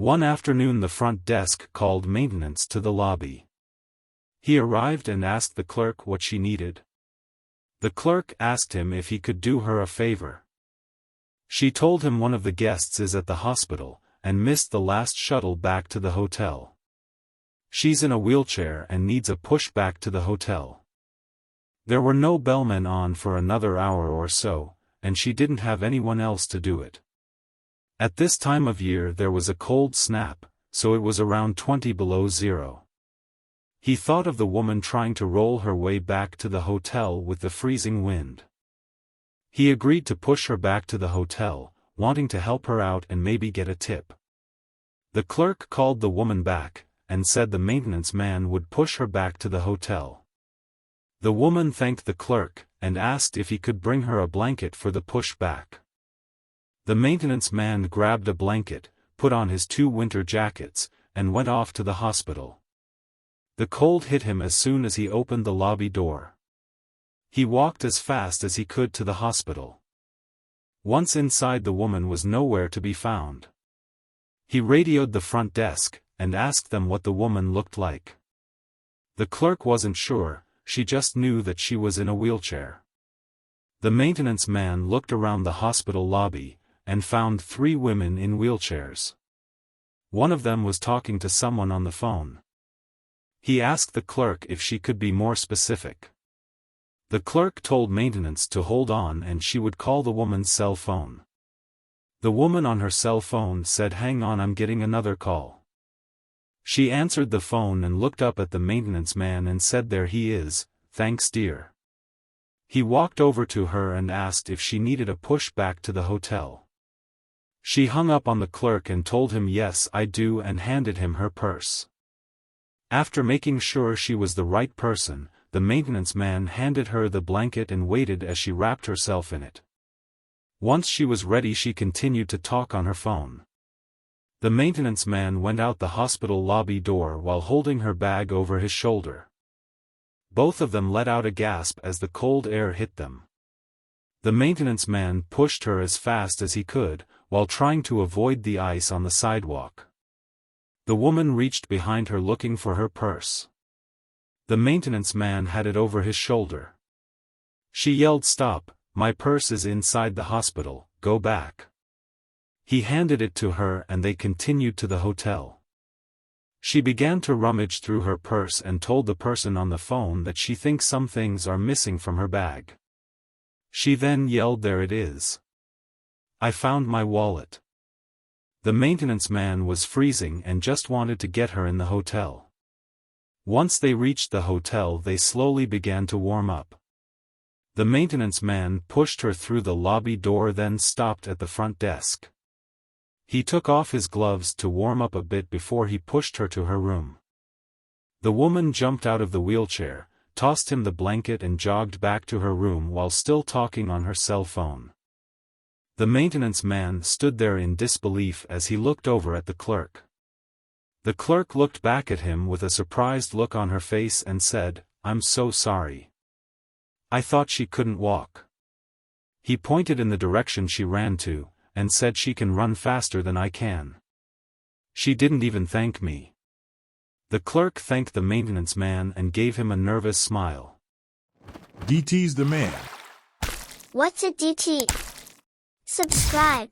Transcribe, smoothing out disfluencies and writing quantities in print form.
One afternoon the front desk called maintenance to the lobby. He arrived and asked the clerk what she needed. The clerk asked him if he could do her a favor. She told him one of the guests is at the hospital, and missed the last shuttle back to the hotel. She's in a wheelchair and needs a push back to the hotel. There were no bellmen on for another hour or so, and she didn't have anyone else to do it. At this time of year there was a cold snap, so it was around 20 below zero. He thought of the woman trying to roll her way back to the hotel with the freezing wind. He agreed to push her back to the hotel, wanting to help her out and maybe get a tip. The clerk called the woman back, and said the maintenance man would push her back to the hotel. The woman thanked the clerk, and asked if he could bring her a blanket for the push back. The maintenance man grabbed a blanket, put on his 2 winter jackets, and went off to the hospital. The cold hit him as soon as he opened the lobby door. He walked as fast as he could to the hospital. Once inside, the woman was nowhere to be found. He radioed the front desk, and asked them what the woman looked like. The clerk wasn't sure, she just knew that she was in a wheelchair. The maintenance man looked around the hospital lobby, and found 3 women in wheelchairs. One of them was talking to someone on the phone. He asked the clerk if she could be more specific. The clerk told maintenance to hold on and she would call the woman's cell phone. The woman on her cell phone said, "Hang on, I'm getting another call." She answered the phone and looked up at the maintenance man and said, "There he is, thanks dear." He walked over to her and asked if she needed a push back to the hotel. She hung up on the clerk and told him, "Yes, I do," and handed him her purse. After making sure she was the right person, the maintenance man handed her the blanket and waited as she wrapped herself in it. Once she was ready, she continued to talk on her phone. The maintenance man went out the hospital lobby door while holding her bag over his shoulder. Both of them let out a gasp as the cold air hit them. The maintenance man pushed her as fast as he could, while trying to avoid the ice on the sidewalk. The woman reached behind her looking for her purse. The maintenance man had it over his shoulder. She yelled, "Stop, my purse is inside the hospital, go back." He handed it to her and they continued to the hotel. She began to rummage through her purse and told the person on the phone that she thinks some things are missing from her bag. She then yelled, "There it is. I found my wallet." The maintenance man was freezing and just wanted to get her in the hotel. Once they reached the hotel, they slowly began to warm up. The maintenance man pushed her through the lobby door, then stopped at the front desk. He took off his gloves to warm up a bit before he pushed her to her room. The woman jumped out of the wheelchair, tossed him the blanket and jogged back to her room while still talking on her cell phone. The maintenance man stood there in disbelief as he looked over at the clerk. The clerk looked back at him with a surprised look on her face and said, "I'm so sorry. I thought she couldn't walk." He pointed in the direction she ran to, and said, "She can run faster than I can." She didn't even thank me. The clerk thanked the maintenance man and gave him a nervous smile. DT's the man. What's a DT? Subscribe.